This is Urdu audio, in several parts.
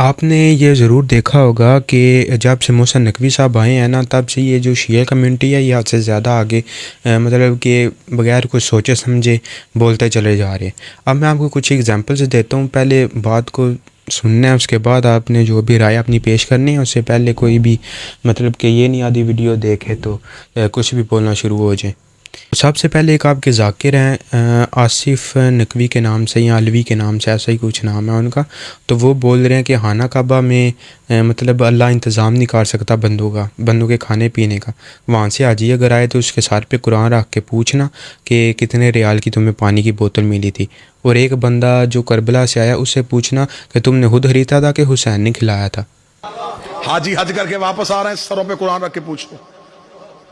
آپ نے یہ ضرور دیکھا ہوگا کہ جب سے محسن نقوی صاحب آئے ہیں نا، تب سے یہ جو شیعہ کمیونٹی ہے یہ حد سے زیادہ آگے مطلب کہ بغیر کچھ سوچے سمجھے بولتے چلے جا رہے ہیں۔ اب میں آپ کو کچھ ایگزامپلز دیتا ہوں، پہلے بات کو سننا ہے، اس کے بعد آپ نے جو بھی رائے اپنی پیش کرنی ہے اس سے پہلے کوئی بھی مطلب کہ یہ نہیں آدھی ویڈیو دیکھے تو کچھ بھی بولنا شروع ہو جائے۔ سب سے پہلے ایک آپ کے ذاکر ہیں آصف نقوی کے نام سے یا علوی کے نام سے، ایسا ہی کچھ نام ہے ان کا، تو وہ بول رہے ہیں کہ خانہ کعبہ میں مطلب اللہ انتظام نہیں کر سکتا بندوں کے کھانے پینے کا۔ وہاں سے حاجی اگر آئے تو اس کے سر پہ قرآن رکھ کے پوچھنا کہ کتنے ریال کی تمہیں پانی کی بوتل ملی تھی، اور ایک بندہ جو کربلا سے آیا اس سے پوچھنا کہ تم نے خود خریدا تھا کہ حسین نے کھلایا تھا۔ حاجی حج کر کے واپس آ رہے ہیں، سروں پہ قرآن رکھ کے پوچھو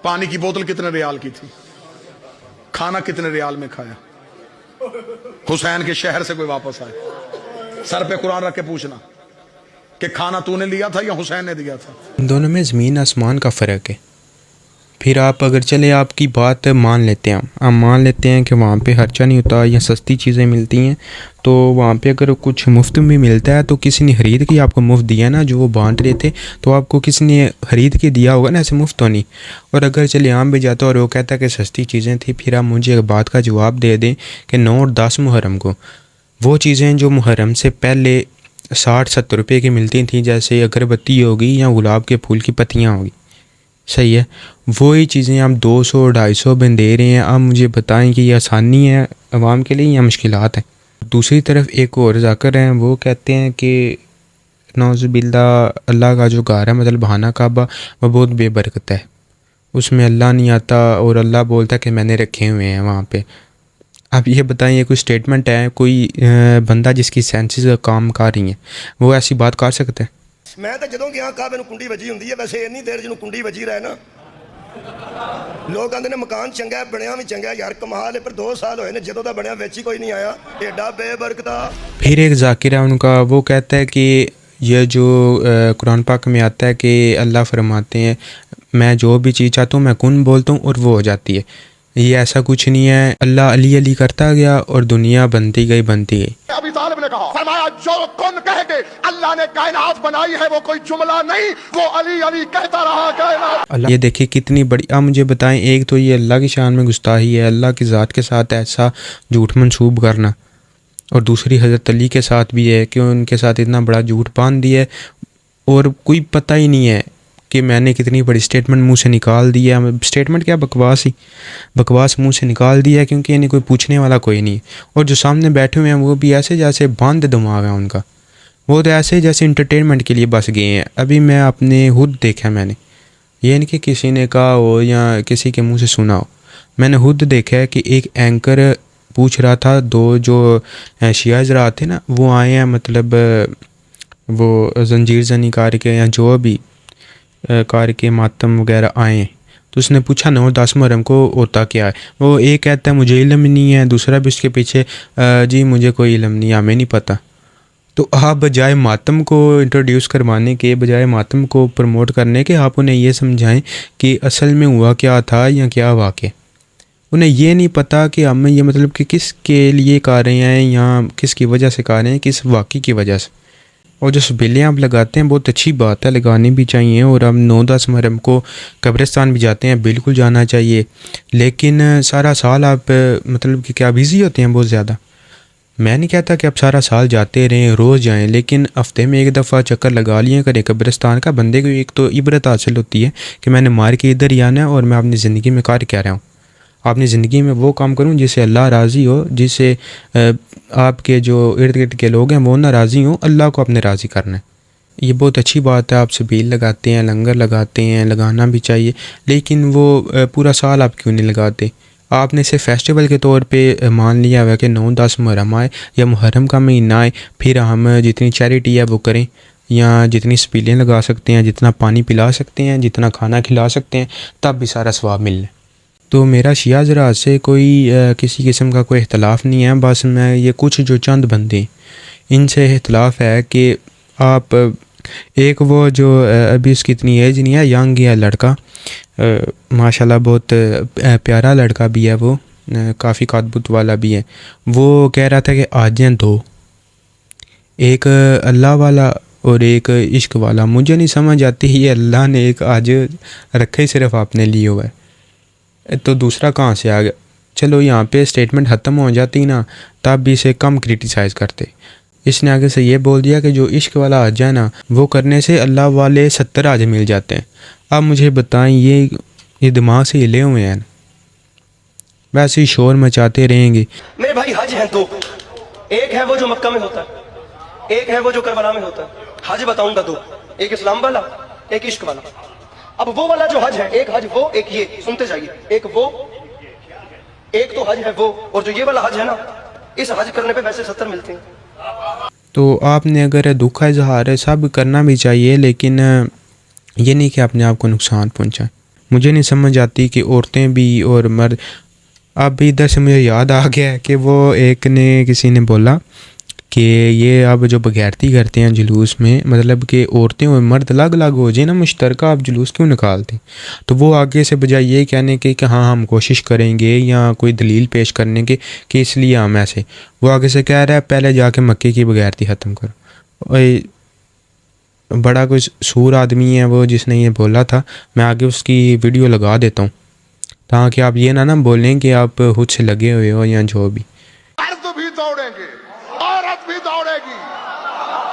پانی کی بوتل کتنے ریال کی تھی، کھانا کتنے ریال میں کھایا۔ حسین کے شہر سے کوئی واپس آئے، سر پہ قرآن رکھ کے پوچھنا کہ کھانا تو نے لیا تھا یا حسین نے دیا تھا۔ دونوں میں زمین آسمان کا فرق ہے۔ پھر آپ اگر چلے آپ کی بات مان لیتے ہیں، ہم مان لیتے ہیں کہ وہاں پہ خرچہ نہیں ہوتا یا سستی چیزیں ملتی ہیں، تو وہاں پہ اگر کچھ مفت میں ملتا ہے تو کسی نے خرید کے آپ کو مفت دیا نا، جو وہ بانٹ رہے تھے تو آپ کو کسی نے خرید کے دیا ہوگا نا، ایسے مفت تو نہیں۔ اور اگر چلے عام بھی جاتا اور وہ کہتا ہے کہ سستی چیزیں تھیں، پھر آپ مجھے ایک بات کا جواب دے دیں کہ 9 اور 10 محرم کو وہ چیزیں جو محرم سے پہلے 60-70 روپے کی ملتی تھیں، جیسے اگربتی ہوگی یا گلاب کے پھول کی پتیاں ہوگی، صحیح ہے، وہی چیزیں آپ 200-250 میں دے رہے ہیں۔ آپ مجھے بتائیں کہ یہ آسانی ہے عوام کے لیے یا مشکلات ہیں؟ دوسری طرف ایک اور ذاکر ہیں، وہ کہتے ہیں کہ نعوذ باللہ اللہ کا جو گھر ہے مطلب خانہ کعبہ وہ بہت بے برکت ہے، اس میں اللہ نہیں آتا، اور اللہ بولتا ہے کہ میں نے رکھے ہوئے ہیں وہاں پہ۔ اب یہ بتائیں، یہ کوئی سٹیٹمنٹ ہے؟ کوئی بندہ جس کی سینسز کام کر رہی ہیں وہ ایسی بات کر سکتا ہے؟ میں تو جدوں گیا کعبے نوں کنڈی وجی ہوندی ہے، ویسے اینی دیر جنوں کنڈی وجی رہے نا، لوگ آندے نے مکان چنگا ہے، بنیا بھی چنگا ہے، یار کمال ہے، پر 2 سال ہوئے نے جدوں دا بنیا وچ ہی کوئی نہیں آیا، ایڈا بے برکتا۔ پھر ایک ذاکر ہے ان کا، وہ کہتا ہے کہ یہ جو قرآن پاک میں آتا ہے کہ اللہ فرماتے ہیں میں جو بھی چیز چاہتا ہوں میں کن بولتا ہوں اور وہ ہو جاتی ہے، یہ ایسا کچھ نہیں ہے۔ اللہ علی علی کرتا گیا اور دنیا بنتی گئی بنتی گئی۔ ابی طالب نے کہا، فرمایا جو کن کہہ کے اللہ نے کائنات بنائی ہے وہ کوئی جملہ نہیں، وہ علی علی کہتا رہا کائنات۔ اللہ، یہ دیکھیں کتنی بڑی، آپ مجھے بتائیں، ایک تو یہ اللہ کی شان میں گستاخی ہے، اللہ کی ذات کے ساتھ ایسا جھوٹ منسوب کرنا، اور دوسری حضرت علی کے ساتھ بھی ہے کہ ان کے ساتھ اتنا بڑا جھوٹ باندھ دیا ہے، اور کوئی پتہ ہی نہیں ہے کہ میں نے کتنی بڑی سٹیٹمنٹ منہ سے نکال دی ہے۔ سٹیٹمنٹ کیا، بکواس منہ سے نکال دی ہے، کیونکہ انہیں کوئی پوچھنے والا کوئی نہیں، اور جو سامنے بیٹھے ہوئے ہیں وہ بھی ایسے جیسے باندھ دماغ ہے ان کا، وہ تو ایسے جیسے انٹرٹینمنٹ کے لیے بس گئے ہیں۔ ابھی میں اپنے خود دیکھا، میں نے یہ نہیں کہ کسی نے کہا ہو یا کسی کے منہ سے سنا ہو، میں نے خود دیکھا ہے کہ ایک اینکر پوچھ رہا تھا، 2 جو شیعہ حضرات تھے نا وہ آئے ہیں، مطلب وہ زنجیر زنی کار کے یا جو بھی کار کے ماتم وغیرہ آئے ہیں، تو اس نے پوچھا 9-10 محرم کو ہوتا کیا ہے؟ وہ ایک کہتا ہے مجھے علم نہیں ہے، دوسرا بھی اس کے پیچھے جی مجھے کوئی علم نہیں، ہمیں نہیں پتہ۔ تو آپ بجائے ماتم کو انٹروڈیوس کروانے کے، بجائے ماتم کو پروموٹ کرنے کے، آپ انہیں یہ سمجھائیں کہ اصل میں ہوا کیا تھا یا کیا واقع۔ انہیں یہ نہیں پتہ کہ ہم یہ مطلب کہ کس کے لیے کر رہے ہیں یا کس کی وجہ سے کر رہے ہیں، کس واقعے کی وجہ سے۔ اور جو سبیلیں آپ لگاتے ہیں بہت اچھی بات ہے، لگانی بھی چاہیے، اور ہم 9-10 محرم کو قبرستان بھی جاتے ہیں، بالکل جانا چاہیے، لیکن سارا سال آپ مطلب کہ کیا بزی ہوتے ہیں بہت زیادہ؟ میں نہیں کہتا کہ آپ سارا سال جاتے رہیں، روز جائیں، لیکن ہفتے میں ایک دفعہ چکر لگا لیا کریں قبرستان کا۔ بندے کو ایک تو عبرت حاصل ہوتی ہے کہ میں نے مار کے ادھر ہی آنا ہے، اور میں اپنی زندگی میں کر کیا رہا ہوں، اپنی زندگی میں وہ کام کروں جس سے اللہ راضی ہو، جس سے آپ کے جو ارد گرد کے لوگ ہیں وہ نہ راضی ہوں، اللہ کو اپنے راضی کرنا ہے۔ یہ بہت اچھی بات ہے، آپ سبیل لگاتے ہیں، لنگر لگاتے ہیں، لگانا بھی چاہیے، لیکن وہ پورا سال آپ کیوں نہیں لگاتے؟ آپ نے اسے فیسٹیول کے طور پہ مان لیا ہوا کہ 9-10 محرم آئے یا محرم کا مہینہ آئے، پھر ہم جتنی چیریٹی ہے وہ کریں، یا جتنی سبیلیں لگا سکتے ہیں، جتنا پانی پلا سکتے ہیں، جتنا کھانا کھلا سکتے ہیں، تب بھی سارا ثواب مل لے۔ تو میرا شیعہ حضرات سے کوئی کسی قسم کا کوئی اختلاف نہیں ہے، بس میں یہ کچھ جو چند بندے ان سے اختلاف ہے کہ آپ ایک وہ جو ابھی اس کی اتنی ایج نہیں ہے، ینگ ہے لڑکا، ماشاءاللہ بہت پیارا لڑکا بھی ہے، وہ کافی قد والا بھی ہے، وہ کہہ رہا تھا کہ آج ہیں 2، ایک اللہ والا اور ایک عشق والا. مجھے نہیں سمجھ آتی یہ اللہ نے ایک آج رکھا ہی صرف آپ نے لی ہوا ہے تو دوسرا کہاں سے آ گیا. چلو یہاں پہ اسٹیٹمنٹ ختم ہو جاتی نا تب بھی اسے کم کرٹیسائز کرتے. اس نے آگے سے یہ بول دیا کہ جو عشق والا حج ہے نا وہ کرنے سے اللہ والے 70 حج مل جاتے ہیں. اب مجھے بتائیں یہ دماغ سے ہلے ہوئے ہیں ویسے ہی شور مچاتے رہیں گے. میرے بھائی حج ہیں دو، ایک ہے وہ جو مکہ میں ہوتا ہے، ایک ہے وہ جو کربلا میں ہوتا ہے. حج بتاؤں گا دو، ایک اسلام والا، ایک عشق والا. اب وہ والا جو حج ہے، ایک حج وہ، ایک یہ، سنتے جائیے. ایک وہ، ایک تو حج ہے وہ، اور جو یہ والا حج ہے نا اس حج کرنے پہ ویسے 70 ملتے ہیں. تو آپ نے اگر دکھ کا اظہار ہے سب کرنا بھی چاہیے لیکن یہ نہیں کہ اپنے آپ کو نقصان پہنچائیں. مجھے نہیں سمجھ آتی کہ عورتیں بھی اور مرد. اب بھی ادھر سے مجھے یاد آ گیا ہے کہ وہ ایک نے کسی نے بولا کہ یہ اب جو بغیرتی کرتے ہیں جلوس میں مطلب کہ عورتیں اور مرد الگ الگ ہو جائیں نا مشترکہ آپ جلوس کیوں نکالتے ہیں. تو وہ آگے سے بجائے یہ کہنے کے کہ ہاں ہم کوشش کریں گے یا کوئی دلیل پیش کرنے کے کہ اس لیے ہم ایسے، وہ آگے سے کہہ رہا ہے پہلے جا کے مکے کی بغیرتی ختم کرو. بڑا کوئی سور آدمی ہے وہ جس نے یہ بولا تھا. میں آگے اس کی ویڈیو لگا دیتا ہوں تاکہ آپ یہ نہ بولیں کہ آپ خود سے لگے ہوئے ہو یا جو بھی. مرد بھی دوڑیں گے، عورت بھی دوڑے گی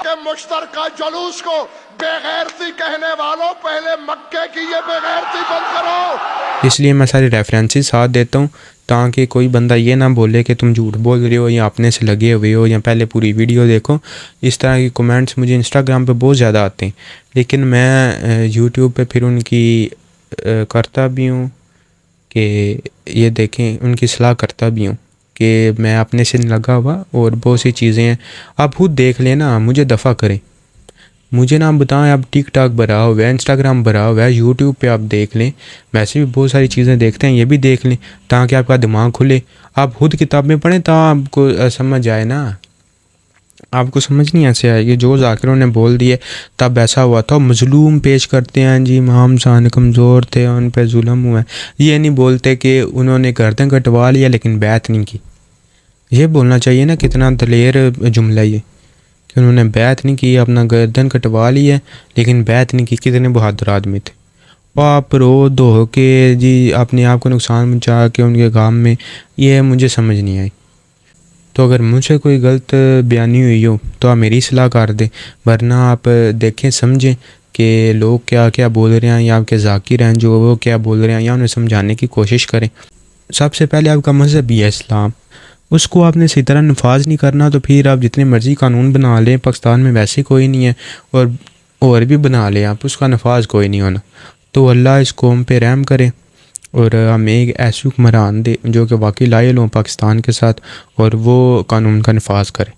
کہ مشترکہ جلوس کو بے غیرتی کہنے والوں پہلے مکے کی یہ بے غیرتی بند کرو. اس لیے میں ساری ریفرنسز ساتھ دیتا ہوں تاکہ کوئی بندہ یہ نہ بولے کہ تم جھوٹ بول رہے ہو یا اپنے سے لگے ہوئے ہو یا پہلے پوری ویڈیو دیکھو. اس طرح کی کومنٹس مجھے انسٹاگرام پہ بہت زیادہ آتے ہیں لیکن میں یوٹیوب پہ پھر ان کی کرتا بھی ہوں کہ یہ دیکھیں، ان کی صلاح کرتا بھی ہوں کہ میں اپنے سے لگا ہوا اور بہت سی چیزیں ہیں. آپ خود دیکھ لیں نا، مجھے دفع کریں، مجھے نہ بتائیں. آپ ٹک ٹاک بھرا ہوا ہے، انسٹاگرام بھرا ہوا ہے، یوٹیوب پہ آپ دیکھ لیں. ویسے بھی بہت ساری چیزیں دیکھتے ہیں، یہ بھی دیکھ لیں تاکہ آپ کا دماغ کھلے. آپ خود کتابیں پڑھیں تو آپ کو سمجھ آئے نا. آپ کو سمجھ نہیں ایسے آئے گی جو ذاکروں نے بول دیے تب ایسا ہوا تھا. مظلوم پیش کرتے ہیں جی امام صاحب کمزور تھے ان پہ ظلم ہوا ہے. یہ نہیں بولتے کہ انہوں نے گردن کٹوا لیا لیکن بیعت نہیں کی. یہ بولنا چاہیے نا، کتنا دلیر جملہ یہ کہ انہوں نے بیعت نہیں کی، اپنا گردن کٹوا لی ہے لیکن بیعت نہیں کی. کتنے بہادر آدمی تھے. اور آپ رو دھو کے جی اپنے آپ کو نقصان پہنچا کے ان کے کام میں، یہ مجھے سمجھ نہیں آئی. تو اگر مجھ سے کوئی غلط بیانی ہوئی ہو تو آپ میری اصلاح کر دیں، ورنہ آپ دیکھیں سمجھیں کہ لوگ کیا کیا بول رہے ہیں یا آپ کے ذاکر ہیں جو وہ کیا بول رہے ہیں یا انہیں سمجھانے کی کوشش کریں. سب سے پہلے آپ کا مذہب ہی ہے اسلام، اس کو آپ نے اسی طرح نفاذ نہیں کرنا تو پھر آپ جتنے مرضی قانون بنا لیں، پاکستان میں ویسے کوئی نہیں ہے اور بھی بنا لیں آپ، اس کا نفاذ کوئی نہیں ہونا. تو اللہ اس قوم پہ رحم کرے اور ہمیں ایک ایسی حکمران دے جو کہ واقعی لائل ہوں پاکستان کے ساتھ اور وہ قانون کا نفاذ کرے.